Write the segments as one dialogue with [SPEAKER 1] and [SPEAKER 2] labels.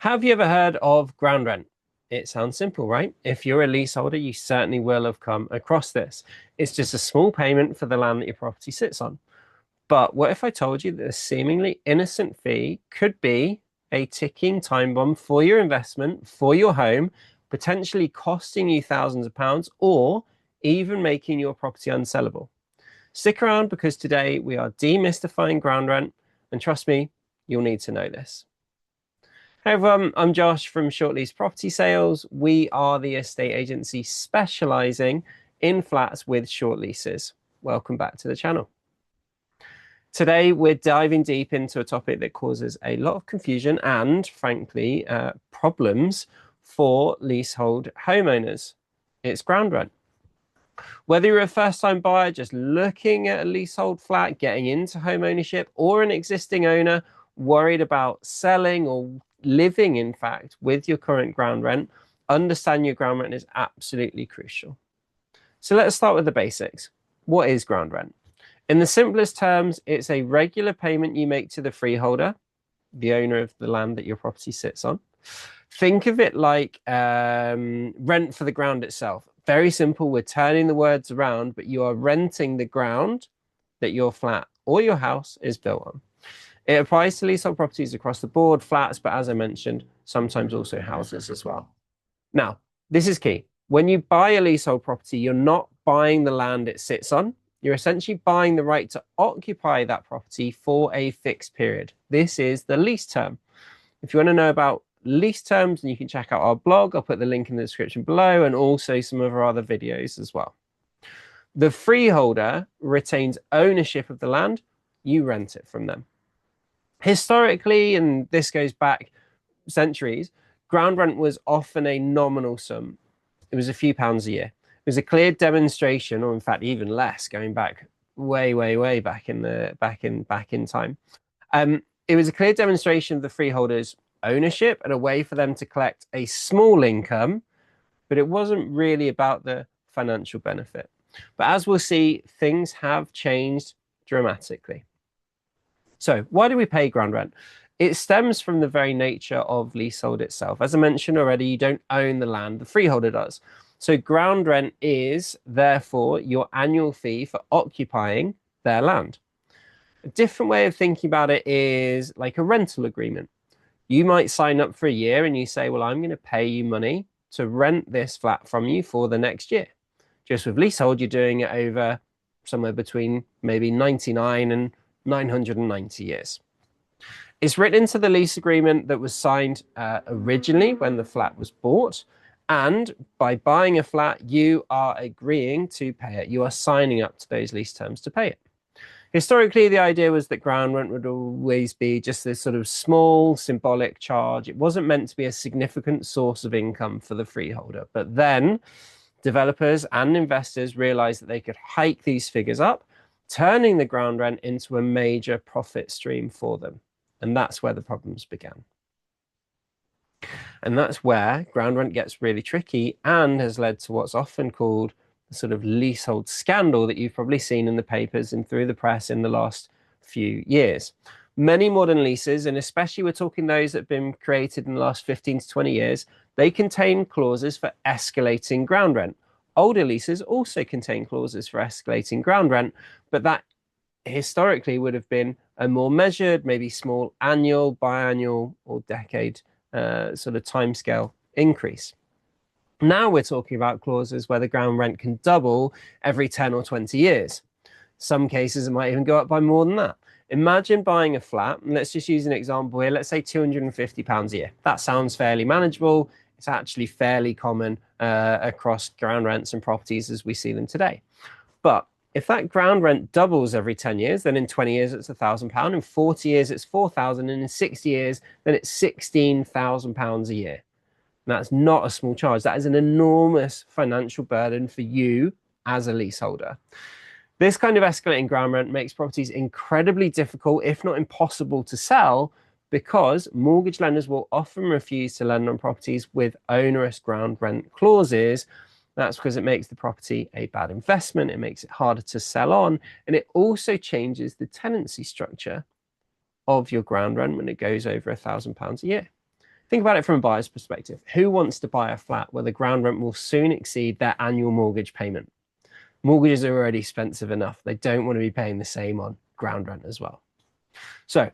[SPEAKER 1] Have you ever heard of ground rent? It sounds simple, right? If you're a leaseholder, you certainly will have come across this. It's just a small payment for the land that your property sits on. But what if I told you that a seemingly innocent fee could be a ticking time bomb for your investment, for your home, potentially costing you thousands of pounds or even making your property unsellable? Stick around because today we are demystifying ground rent, and trust me, you'll need to know this. Hey everyone, I'm Josh from Short Lease Property Sales. We are the estate agency specializing in flats with short leases. Welcome back to the channel. Today, we're diving deep into a topic that causes a lot of confusion and, frankly, problems for leasehold homeowners. It's ground rent. Whether you're a first-time buyer just looking at a leasehold flat, getting into home ownership, or an existing owner worried about selling or living, in fact, with your current ground rent, understand your ground rent is absolutely crucial. So let's start with the basics. What is ground rent? In the simplest terms, it's a regular payment you make to the freeholder, the owner of the land that your property sits on. Think of it like rent for the ground itself. Very simple. We're turning the words around, but you are renting the ground that your flat or your house is built on. It applies to leasehold properties across the board, flats, but as I mentioned, sometimes also houses as well. Now, this is key. When you buy a leasehold property, you're not buying the land it sits on. You're essentially buying the right to occupy that property for a fixed period. This is the lease term. If you want to know about lease terms, then you can check out our blog. I'll put the link in the description below and also some of our other videos as well. The freeholder retains ownership of the land. You rent it from them. Historically, and this goes back centuries, ground rent was often a nominal sum. It was a few pounds a year. It was a clear demonstration, or in fact even less, going back way back in time. It was a clear demonstration of the freeholders' ownership and a way for them to collect a small income, but it wasn't really about the financial benefit. But as we'll see, things have changed dramatically. So why do we pay ground rent? It stems from the very nature of leasehold itself. As I mentioned already, you don't own the land, the freeholder does. So ground rent is therefore your annual fee for occupying their land. A different way of thinking about it is like a rental agreement. You might sign up for a year and you say, well, I'm going to pay you money to rent this flat from you for the next year. Just with leasehold, you're doing it over somewhere between maybe 99 and 990 years. It's written into the lease agreement that was signed originally when the flat was bought. And by buying a flat, you are agreeing to pay it. You are signing up to those lease terms to pay it. Historically, the idea was that ground rent would always be just this sort of small symbolic charge. It wasn't meant to be a significant source of income for the freeholder. But then developers and investors realized that they could hike these figures up, turning the ground rent into a major profit stream for them. And that's where the problems began. And that's where ground rent gets really tricky and has led to what's often called the sort of leasehold scandal that you've probably seen in the papers and through the press in the last few years. Many modern leases, and especially we're talking those that have been created in the last 15 to 20 years, they contain clauses for escalating ground rent. Older leases also contain clauses for escalating ground rent, but that historically would have been a more measured, maybe small annual, biannual, or decade sort of timescale increase. Now we're talking about clauses where the ground rent can double every 10 or 20 years. Some cases it might even go up by more than that. Imagine buying a flat, and let's just use an example here. Let's say £250 a year. That sounds fairly manageable. It's actually fairly common across ground rents and properties as we see them today. But if that ground rent doubles every 10 years, then in 20 years it's £1,000, in 40 years it's £4,000, and in 60 years then it's £16,000 a year. That's not a small charge. That is an enormous financial burden for you as a leaseholder. This kind of escalating ground rent makes properties incredibly difficult, if not impossible, to sell because mortgage lenders will often refuse to lend on properties with onerous ground rent clauses. That's because it makes the property a bad investment. It makes it harder to sell on. And it also changes the tenancy structure of your ground rent when it goes over £1,000 a year. Think about it from a buyer's perspective. Who wants to buy a flat where the ground rent will soon exceed their annual mortgage payment? Mortgages are already expensive enough. They don't want to be paying the same on ground rent as well. So,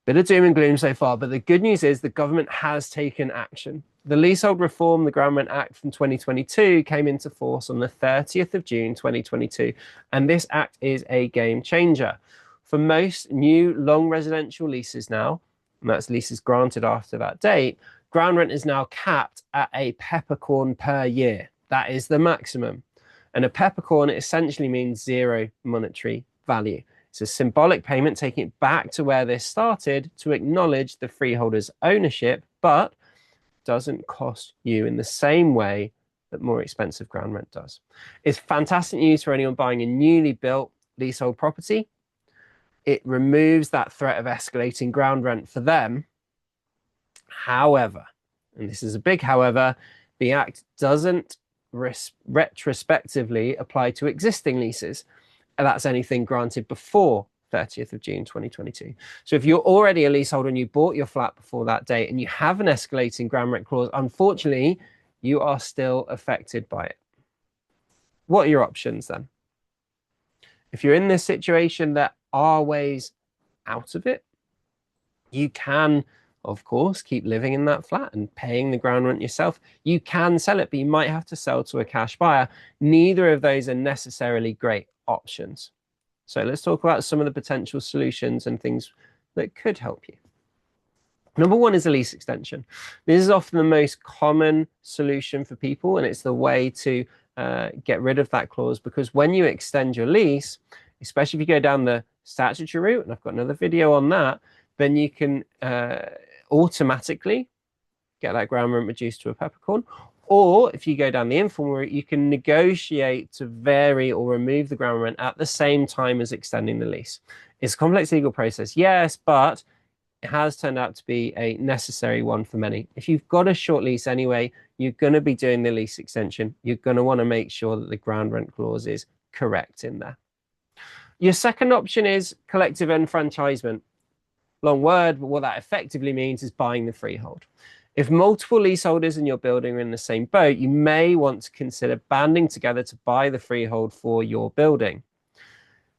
[SPEAKER 1] bit of doom and gloom so far, but the good news is the government has taken action. The Leasehold Reform, the Ground Rent Act from 2022 came into force on the 30th of June 2022, and this act is a game changer. For most new long residential leases now, and that's leases granted after that date, ground rent is now capped at a peppercorn per year. That is the maximum. And a peppercorn essentially means zero monetary value. It's a symbolic payment, taking it back to where this started to acknowledge the freeholder's ownership, but doesn't cost you in the same way that more expensive ground rent does. It's fantastic news for anyone buying a newly built leasehold property. It removes that threat of escalating ground rent for them. However, and this is a big however, the Act doesn't retrospectively apply to existing leases. And that's anything granted before 30th of June 2022. So if you're already a leaseholder and you bought your flat before that date and you have an escalating ground rent clause, unfortunately, you are still affected by it. What are your options then? If you're in this situation, there are ways out of it. You can, of course, keep living in that flat and paying the ground rent yourself. You can sell it, but you might have to sell to a cash buyer. Neither of those are necessarily great options. So let's talk about some of the potential solutions and things that could help you. Number one is a lease extension. This is often the most common solution for people, and it's the way to get rid of that clause, because when you extend your lease, especially if you go down the statutory route, and I've got another video on that, then you can automatically get that ground rent reduced to a peppercorn. Or if you go down the informal route, you can negotiate to vary or remove the ground rent at the same time as extending the lease. It's a complex legal process, yes, but it has turned out to be a necessary one for many. If you've got a short lease anyway, you're going to be doing the lease extension. You're going to want to make sure that the ground rent clause is correct in there. Your second option is collective enfranchisement. Long word, but what that effectively means is buying the freehold. If multiple leaseholders in your building are in the same boat, you may want to consider banding together to buy the freehold for your building.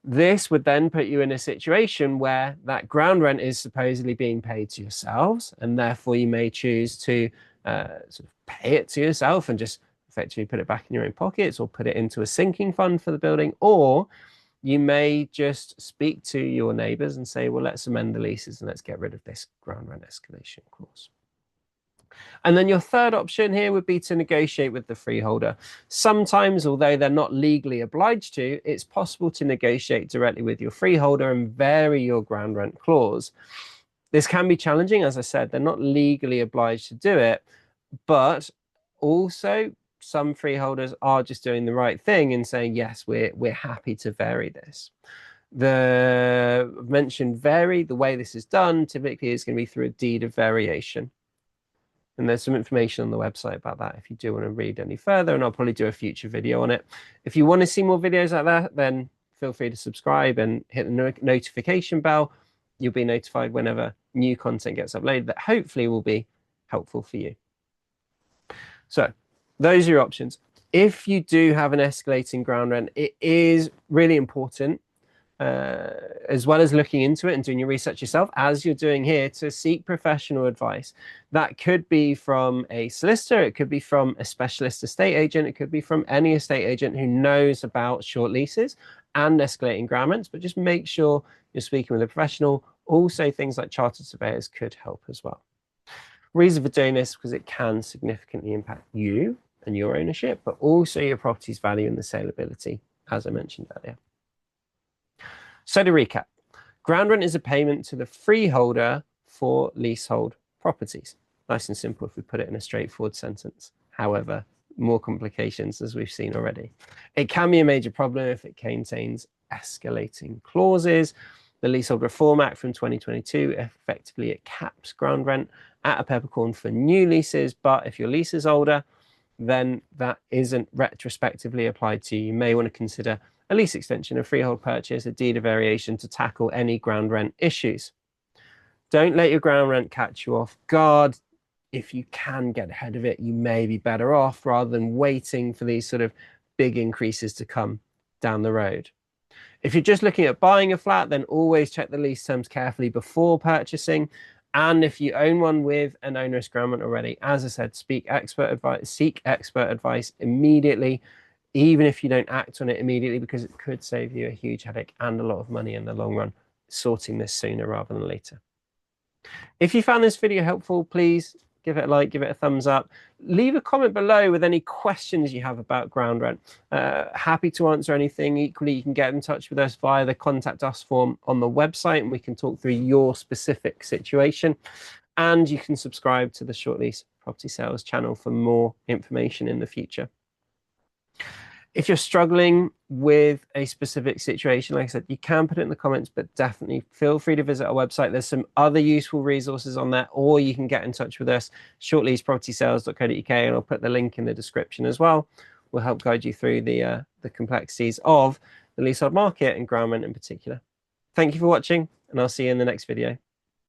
[SPEAKER 1] This would then put you in a situation where that ground rent is supposedly being paid to yourselves, and therefore you may choose to sort of pay it to yourself and just effectively put it back in your own pockets, or put it into a sinking fund for the building, or you may just speak to your neighbors and say, well, let's amend the leases and let's get rid of this ground rent escalation clause. And then your third option here would be to negotiate with the freeholder. Sometimes, although they're not legally obliged to, it's possible to negotiate directly with your freeholder and vary your ground rent clause. This can be challenging. As I said, they're not legally obliged to do it, but also some freeholders are just doing the right thing and saying, yes, we're happy to vary this. The mentioned vary, the way this is done typically is going to be through a deed of variation. And there's some information on the website about that if you do want to read any further, and I'll probably do a future video on it. If you want to see more videos like that, then feel free to subscribe and hit the notification bell. You'll be notified whenever new content gets uploaded that hopefully will be helpful for you. So those are your options. If you do have an escalating ground rent, it is really important, as well as looking into it and doing your research yourself, as you're doing here, to seek professional advice. That could be from a solicitor, it could be from a specialist estate agent, it could be from any estate agent who knows about short leases and escalating ground rents, but just make sure you're speaking with a professional. Also, things like chartered surveyors could help as well. Reason for doing this, because it can significantly impact you and your ownership, but also your property's value and the saleability, as I mentioned earlier. So to recap, ground rent is a payment to the freeholder for leasehold properties. Nice and simple if we put it in a straightforward sentence. However, more complications, as we've seen already. It can be a major problem if it contains escalating clauses. The Leasehold Reform Act from 2022, effectively it caps ground rent at a peppercorn for new leases, but if your lease is older, then that isn't retrospectively applied to you. You may want to consider a lease extension, a freehold purchase, a deed of variation to tackle any ground rent issues. Don't let your ground rent catch you off guard. If you can get ahead of it, you may be better off rather than waiting for these sort of big increases to come down the road. If you're just looking at buying a flat, then always check the lease terms carefully before purchasing. And if you own one with an onerous ground rent already, as I said, seek expert advice immediately, even if you don't act on it immediately, because it could save you a huge headache and a lot of money in the long run, sorting this sooner rather than later. If you found this video helpful, please give it a like, give it a thumbs up. Leave a comment below with any questions you have about ground rent. Happy to answer anything. Equally, you can get in touch with us via the contact us form on the website, and we can talk through your specific situation. And you can subscribe to the Short Lease Property Sales channel for more information in the future. If you're struggling with a specific situation, like I said, you can put it in the comments, but definitely feel free to visit our website. There's some other useful resources on there, or you can get in touch with us, shortleasepropertysales.co.uk, and I'll put the link in the description as well. We'll help guide you through the complexities of the leasehold market and ground rent in particular. Thank you for watching, and I'll see you in the next video.